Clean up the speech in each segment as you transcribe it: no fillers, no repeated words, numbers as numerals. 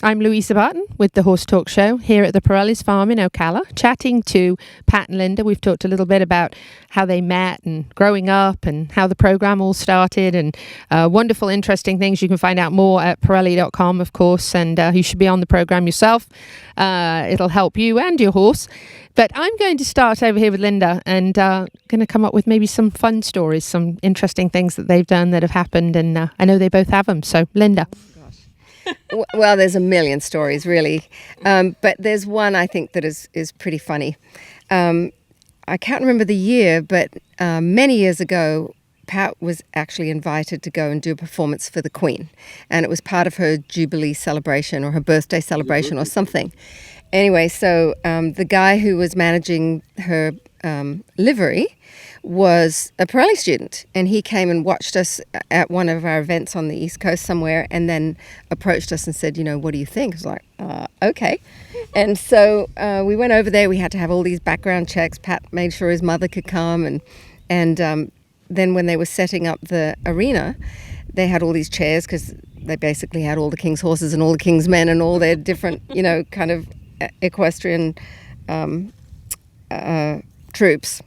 I'm Louisa Barton with the Horse Talk Show here at the Parellis farm in Ocala, chatting to Pat and Linda. We've talked a little bit about how they met and growing up and how the program all started and wonderful, interesting things. You can find out more at Parelli.com, of course, and you should be on the program yourself. It'll help you and your horse. But I'm going to start over here with Linda and going to come up with maybe some fun stories, some interesting things that they've done that have happened, and I know they both have them. So, Linda. Well, there's a million stories, really. But there's one I think that is pretty funny. I can't remember the year, but many years ago, Pat was actually invited to go and do a performance for the Queen. And it was part of her Jubilee celebration or her birthday celebration or something. Anyway, so the guy who was managing her livery was a Parelli student, and he came and watched us at one of our events on the East Coast somewhere, and then approached us and said, what do you think? I was like, okay. And so we went over there. We had to have all these background checks. Pat made sure his mother could come, and then when they were setting up the arena, they had all these chairs because they basically had all the king's horses and all the king's men and all their different, kind of equestrian troops.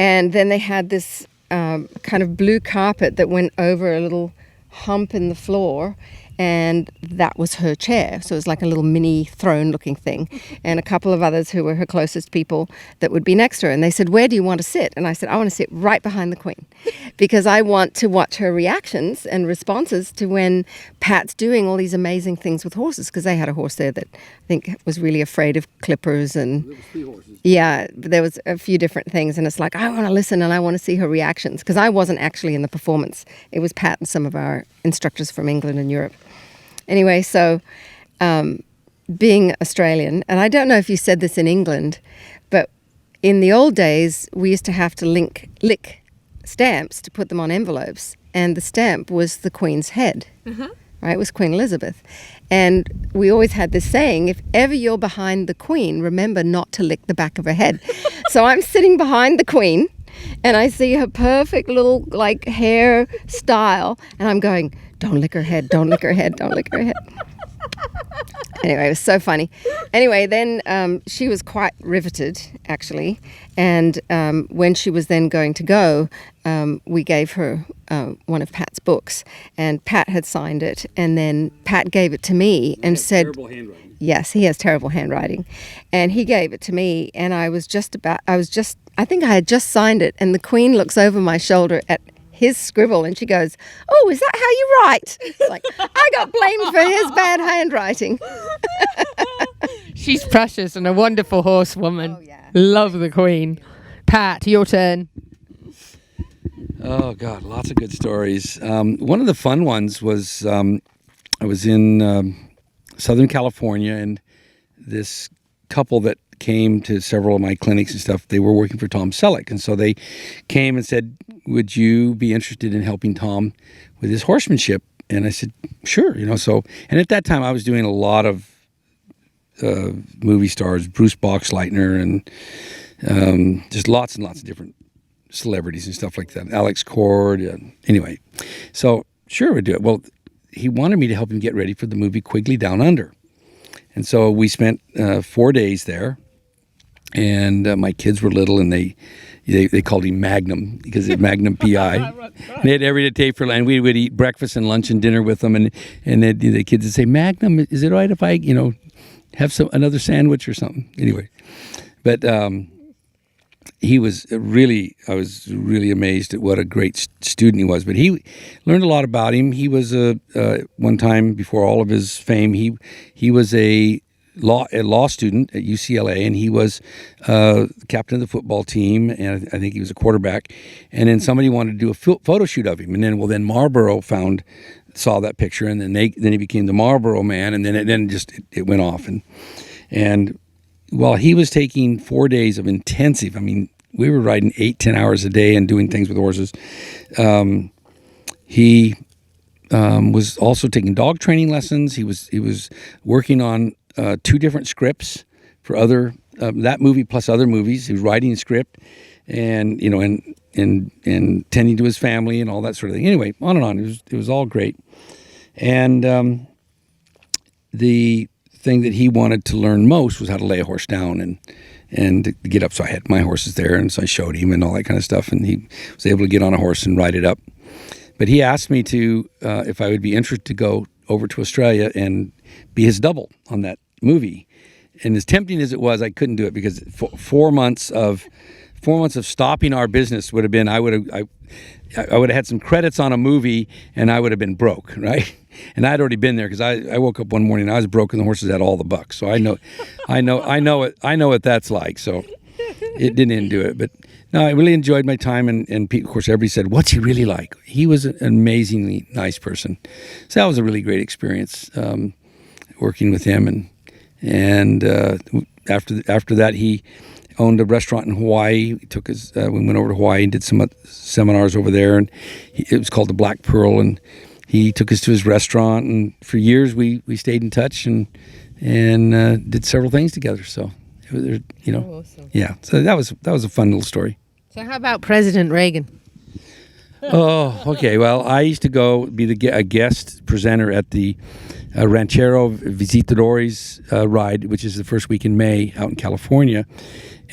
And then they had this kind of blue carpet that went over a little hump in the floor, and that was her chair. So it was like a little mini throne looking thing. And a couple of others who were her closest people that would be next to her. And they said, where do you want to sit? And I said, I want to sit right behind the Queen because I want to watch her reactions and responses to when Pat's doing all these amazing things with horses, because they had a horse there that I think was really afraid of clippers. And there was 3 horses. Yeah, there was a few different things. And it's like, I want to listen and I want to see her reactions, because I wasn't actually in the performance. It was Pat and some of our instructors from England and Europe. Anyway, so being Australian, and I don't know if you said this in England, but in the old days, we used to have to lick stamps to put them on envelopes. And the stamp was the Queen's head, right? It was Queen Elizabeth. And we always had this saying, if ever you're behind the Queen, remember not to lick the back of her head. So I'm sitting behind the Queen, and I see her perfect little hair style, and I'm going, don't lick her head, don't lick her head, don't lick her head. Anyway, it was so funny. Anyway, then she was quite riveted, actually. And when she was then going to go, we gave her one of Pat's books. And Pat had signed it. And then Pat gave it to me and said... Terrible handwriting. Yes, he has terrible handwriting. And he gave it to me. And I think I had just signed it. And the Queen looks over my shoulder at his scribble, and she goes, oh, is that how you write? It's like, I got blamed for his bad handwriting. She's precious and a wonderful horsewoman. Oh, yeah. Love the Queen. Pat, your turn. Oh, God, lots of good stories. One of the fun ones was I was in Southern California, and this couple that came to several of my clinics and stuff, they were working for Tom Selleck. And so they came and said, would you be interested in helping Tom with his horsemanship? And I said, sure. So, and at that time I was doing a lot of movie stars, Bruce Boxleitner, and just lots and lots of different celebrities and stuff like that. Alex Cord. Anyway, so sure, we'd do it. Well, he wanted me to help him get ready for the movie Quigley Down Under. And so we spent 4 days there. And my kids were little, and they called him Magnum because it's Magnum PI. And they had every day for, and we would eat breakfast and lunch and dinner with them, and the kids would say, Magnum, is it all right if I have another sandwich or something? Anyway, but I was really amazed at what a great student he was. But he learned a lot about him. He was one time before all of his fame, he was a law student at UCLA, and he was captain of the football team, and I think he was a quarterback. And then somebody wanted to do a photo shoot of him, and then Marlboro saw that picture, and then he became the Marlboro Man, and then it went off, and while he was taking 4 days of intensive, I mean, we were riding 8-10 hours a day and doing things with horses. He was also taking dog training lessons. He was working on 2 different scripts for other that movie plus other movies. He was writing a script, and and tending to his family and all that sort of thing. Anyway, on and on. It was all great, and the thing that he wanted to learn most was how to lay a horse down and to get up. So I had my horses there, and so I showed him and all that kind of stuff, and he was able to get on a horse and ride it up. But he asked me to, if I would be interested to go over to Australia and be his double on that movie. And as tempting as it was, I couldn't do it because 4 months of stopping our business would have been, I would have had some credits on a movie, and I would have been broke, right? And I'd already been there because I woke up one morning and I was broke, and the horses had all the bucks. So I know what that's like. So it didn't do it, but no, I really enjoyed my time, and of course everybody said, "What's he really like?" He was an amazingly nice person. So that was a really great experience working with him, and after that he owned a restaurant in Hawaii. He took his we went over to Hawaii and did some seminars over there, and it was called the Black Pearl, and he took us to his restaurant, and for years we stayed in touch and did several things together. So it was, awesome. Yeah. So that was a fun little story. So how about President Reagan? Oh, okay. Well, I used to go be a guest presenter at the Ranchero Visitadores ride, which is the first week in May out in California,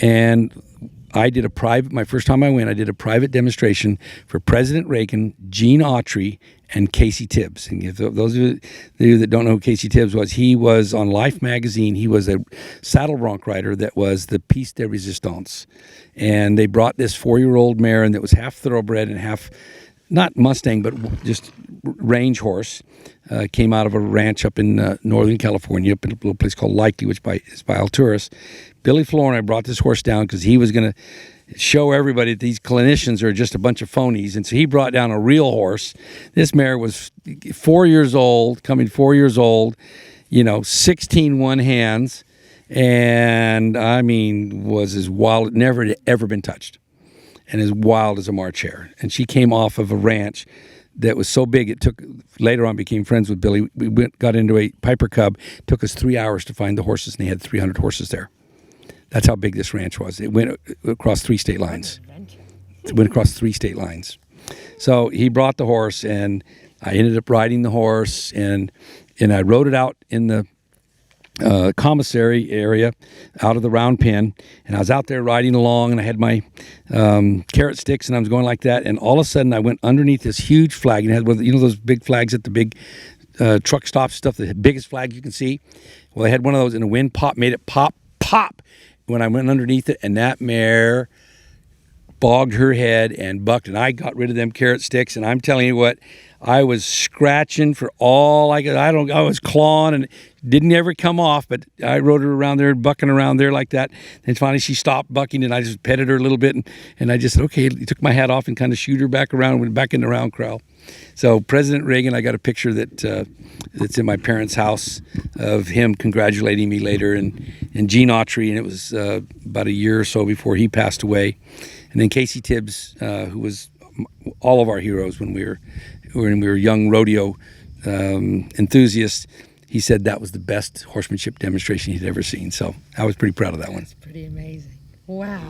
and I did my first time I went, I did a private demonstration for President Reagan, Gene Autry, and Casey Tibbs. And if those of you that don't know who Casey Tibbs was, he was on Life magazine. He was a saddle bronc rider that was the piece de resistance. And they brought this 4-year-old mare, and that was half thoroughbred and half, not Mustang, but just range horse. Came out of a ranch up in Northern California, up in a little place called Likely, which is by Alturas. Billy Floor and I brought this horse down because he was going to show everybody that these clinicians are just a bunch of phonies. And so he brought down a real horse. This mare was 4 years old, 16 one hands, and I mean was as wild, never had ever been touched, and as wild as a March hare. And she came off of a ranch that was so big, it took, later on became friends with Billy. We got into a Piper Cub. It took us 3 hours to find the horses, and they had 300 horses there. That's how big this ranch was. It went across 3 state lines. So he brought the horse, and I ended up riding the horse, and I rode it out in the commissary area out of the round pen, and I was out there riding along, and I had my carrot sticks, and I was going like that, and all of a sudden I went underneath this huge flag, and it had those big flags at the big truck stop stuff, the biggest flag you can see. Well, I had one of those, and the wind made it pop when I went underneath it, and that mare bogged her head and bucked, and I got rid of them carrot sticks, and I'm telling you what, I was scratching for all I could. I was clawing, and it didn't ever come off, but I rode her around there, bucking around there like that. And finally she stopped bucking, and I just petted her a little bit, and I just said, okay, took my hat off and kind of shooed her back around and went back in the round corral. So President Reagan, I got a picture that's in my parents' house of him congratulating me later, and Gene Autry, and it was about a year or so before he passed away. And then Casey Tibbs, who was all of our heroes when we were young rodeo enthusiasts, he said that was the best horsemanship demonstration he'd ever seen. So I was pretty proud of that one. That's pretty amazing. Wow.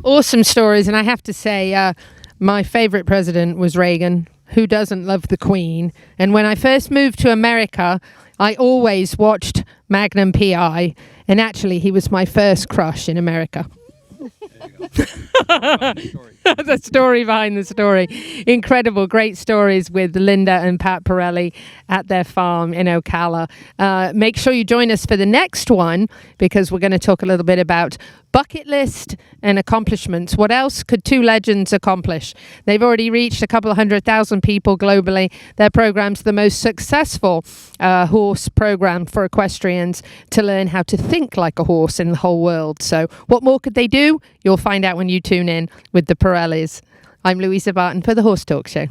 Awesome stories. And I have to say, my favorite president was Reagan. Who doesn't love the Queen? And when I first moved to America, I always watched Magnum P.I. And actually, he was my first crush in America. The story behind the story. Incredible, great stories with Linda and Pat Parelli at their farm in Ocala. Make sure you join us for the next one, because we're going to talk a little bit about bucket list and accomplishments. What else could two legends accomplish? They've already reached a couple of 100,000 people globally. Their program's the most successful horse program for equestrians to learn how to think like a horse in the whole world. So what more could they do? You'll find out when you tune in with the Parellis. I'm Louisa Barton for the Horse Talk Show.